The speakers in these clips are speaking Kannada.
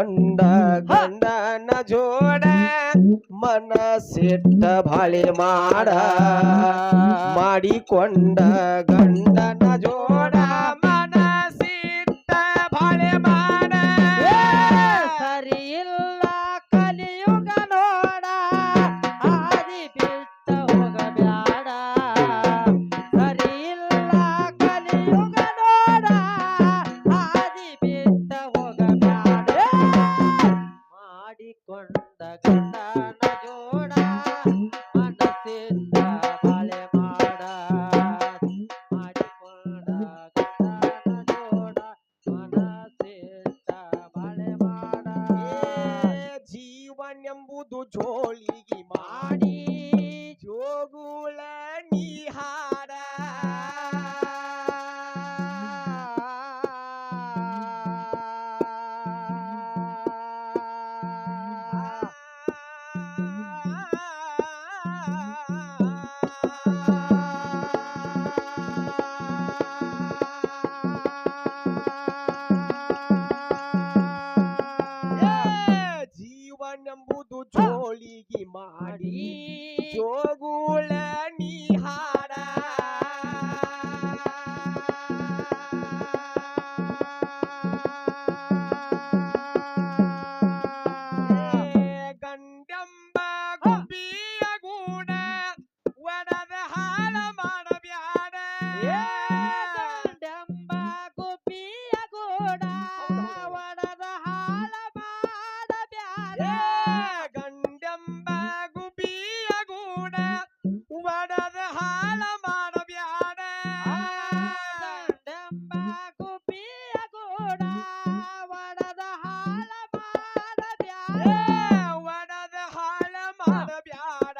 ಮಾಡಿಕೊಂಡ ಗಂಡನ ಜೋಡ ಮನಸ್ಸಿಟ್ಟ ಬಾಳೆ ಮಾಡ ಮಾಡಿಕೊಂಡ ಗಂಡನ ಜೋಡ ಮನಸ್ಸಿಟ್ಟ ಬಾಳೆ ಮಾಡ ಸರಿ ಇಲ್ಲ ಕಲಿಯುಗ ನೋಡ ಆದಿ ಬಿಟ್ಟ ಹೋಗಬ್ಯಾಡ ಸರಿ ಇಲ್ಲ ಕಲಿಯುಗ ನೋಡ ಆದಿ ಬಿಟ್ಟ ಹೋಗಬ್ಯಾಡ ಮಾಡಿಕೊಂಡ ಗಂಡನ ಜೋಡ ಮನಸ್ಸಿಟ್ಟ ಬಾಳೆ ಮಾಡ ಮಾಡಿಕೊಂಡ ಗಂಡನ ಜೋಡ ಮನಸ್ಸಿಟ್ಟ ಬಾಳೆ ಮಾಡ ಜೀವನೆಂಬುದು ಜೋಳಿಗೆ ಮಾಡಿ ಜೋಗುಳ ನೀಹಾಡ ಜೀವನೆಂಬುದು ಜೋಳಿಗೆ ಮಾಡಿ ಜೋಗುಳ ನೀಹಾಡ ಗಂಡಂಬ ಗುಬ್ಬಿಯ ಗೂಡ ಒಡದ ಹಾಳ ಮಾಡಬ್ಯಾಡ ಗಂಡಂಬ ಗುಬ್ಬಿಯ ಗೂಡ ಒಡದ ಹಾಳ ಮಾಡಬ್ಯಾಡ ಗಂಡಂಬ ಗುಬ್ಬಿಯ ಗೂಡ ಒಡದ ಹಾಳ ಮಾಡಬ್ಯಾಡ ಗಂಡಂಬ ಗುಬ್ಬಿಯ ಗೂಡ ಒಡದ ಹಾಳ ಮಾಡಬ್ಯಾಡ ಒಡದ ಹಾಳ ಮಾಡಬ್ಯಾಡ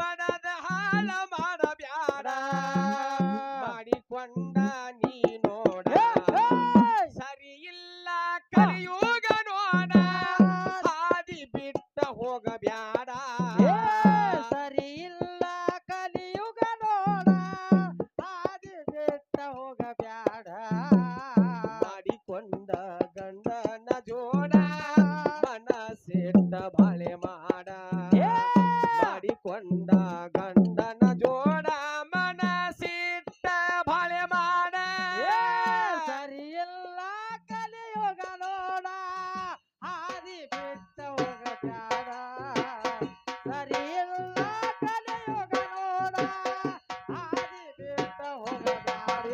ಒಡದ ಹಾಳ ಮಾಡಬ್ಯಾಡ ಮಾಡಿಕೊಂಡ ನೀ ನೋಡ ಸರಿ ಇಲ್ಲ ಕಲಿಯುಗ ನೋಡ ಹಾದಿ ಬಿಟ್ಟ ಹೋಗಬ್ಯಾಡ ಸರಿ ಇಲ್ಲ ಕಲಿಯುಗ ನೋಡ ಹಾದಿ ಬಿಟ್ಟ ಹೋಗಬ್ಯಾಡ ಮಾಡಿಕೊಂಡ ಗಂಡನ ಜೋಡ ಮನಸ್ಸಿಟ್ಟ ಬಾಳೆ ಮಾಡ ಮಾಡಿಕೊಂಡ ಗಂಡನ ಜೋಡ ಮನಸ್ಸಿಟ್ಟ ಬಾಳೆ ಮಾಡ ಸರಿ ಇಲ್ಲ ಕಲಿಯುಗ ನೋಡ ಹಾದಿ ಬಿಟ್ಟ ಹೋಗಬ್ಯಾಡ ಸರಿ ಇಲ್ಲ ಕಲಿಯುಗ ನೋಡ ಹಾದಿ ಬಿಟ್ಟ ಹೋಗಬ್ಯಾಡ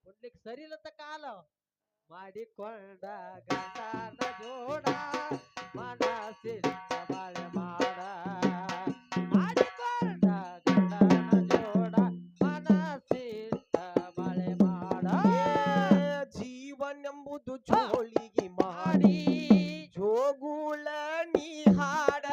ಕೊಡ್ಲಿಕ್ಕೆ ಸರಿ ಇಲ್ಲತ್ತ ಕಾಲ ಮಾಡಿಕೊಂಡ ಗಂಡನ ಜೋಡ ಮನಸ್ಸಿಟ್ಟ ಬಾಳೆ ಮಾಡ ಮಾಡಿಕೊಂಡ ಗಂಡನ ಜೋಡ ಮನಸ್ಸಿಟ್ಟ ಬಾಳೆ ಮಾಡ ಜೀವನೆಂಬುದು ಜೋಳಿಗೆ ಮಾಡಿ ಜೋಗುಳ ನೀಹಾಡ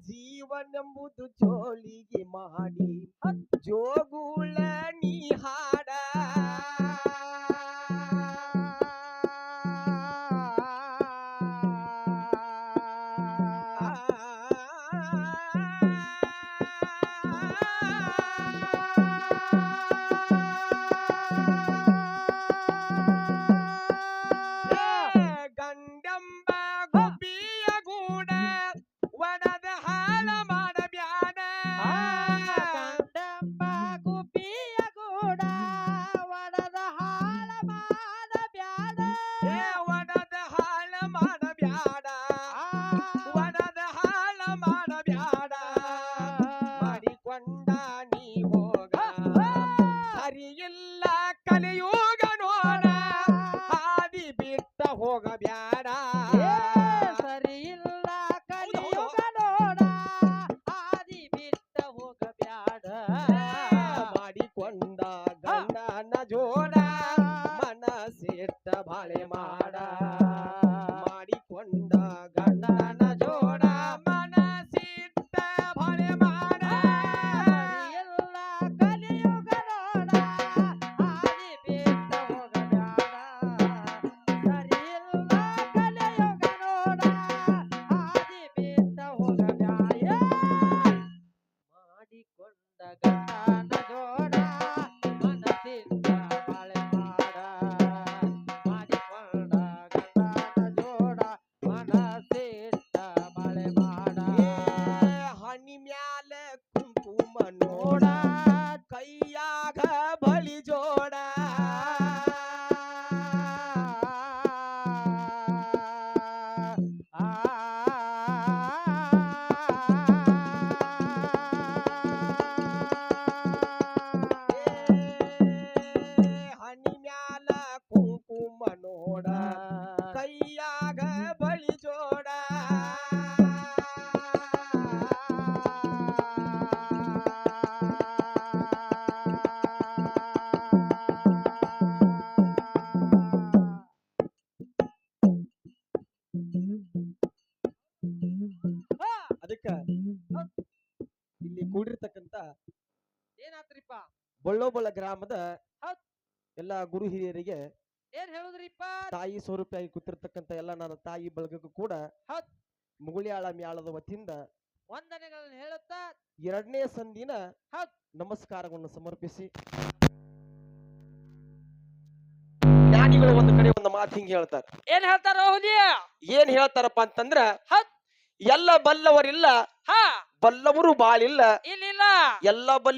ಜೀವನೆಂಬುದು ಜೋಳಿಗೆ ಮಾಡಿ ಜೋಗುಳ ನೀಹಾಡ ಗಂಡಂಬ ಗುಬ್ಬಿಯ ಗೂಡ ಒಡದ ಹಾಳ ಮಾಡಬ್ಯಾಡ ಗಂಡಂಬ ಗುಬ್ಬಿಯ ಗೂಡ ಒಡದ ಹಾಳ ಮಾಡಬ್ಯಾಡ ಒಡದ ಹಾಳ ಮಾಡಬ್ಯಾಡ ಒಡದ ಹಾಳ ಮಾಡಬ್ಯಾಡ ಮಾಡಿಕೊಂಡ ನೀ ಹೋಗ ಸರಿ ಇಲ್ಲ ಕಲಿಯುಗ ನೋಡ ಹಾದಿ ಬಿಟ್ಟ ಹೋಗಬ್ಯಾಡ ಸರಿ ಇಲ್ಲ ಕಲಿಯುಗ ನೋಡ ಹಾದಿ ಬಿಟ್ಟ ಹೋಗಬ್ಯಾಡ ಮಾಡಿಕೊಂಡ ಗಂಡನ ಜೋಡ ಮನಸ್ಸಿಟ್ಟ ಬಾಳೆ ಮಾಡ ಮಾಡಿಕೊಂಡ ಗಂಡನ ಜೋಡ ಮನಸ್ಸಿಟ್ಟ ಬಾಳೆ ಮಾಡ ಸರಿ ಇಲ್ಲ ಕಲಿಯುಗ ನೋಡ ಹಾದಿ ಬಿಟ್ಟ ಹೋಗಬ್ಯಾಡ ಸರಿ ಇಲ್ಲ ಕಲಿಯುಗ ಬಳ್ಳೋಬಳ ಗ್ರಾಮದ ಹೌದ್. ಎಲ್ಲಾ ಗುರು ಹಿರಿಯರಿಗೆ ಏನ್ ಹೇಳುದ್ರಿಪ್ಪ ತಾಯಿ ಸ್ವರೂಪಿಯಾಗಿ ಕೂತಿರ್ತಕ್ಕಂತ ಎಲ್ಲ ನನ್ನ ತಾಯಿ ಬಳಗಕ್ಕೂ ಕೂಡ ಹೌದ್. ಮುಗುಳಿಯಾಳ ಮ್ಯಾಳದ ವತಿಯಿಂದ ವಂದನೆಗಳನ್ನು ಹೇಳುತ್ತಾ 2ನೇ ಸಂದಿನ ಹೌದ್. ನಮಸ್ಕಾರವನ್ನು ಸಮರ್ಪಿಸಿ ಜ್ಞಾನಿಗಳು ಒಂದು ಕಡೆ ಒಂದು ಮಾತು ಹಿಂಗ್ ಹೇಳ್ತಾರೆ. ಏನ್ ಹೇಳ್ತಾರ ಹುಲಿ ಏನ್ ಹೇಳ್ತಾರಪ್ಪ ಅಂತಂದ್ರ ಹೌದ್. ಎಲ್ಲ ಬಲ್ಲವರಿಲ್ಲ ಹಾ ಬಲ್ಲವರು ಬಾಳಿಲ್ಲ ಇಲ್ಲ ಎಲ್ಲ ಬಲ್ಲ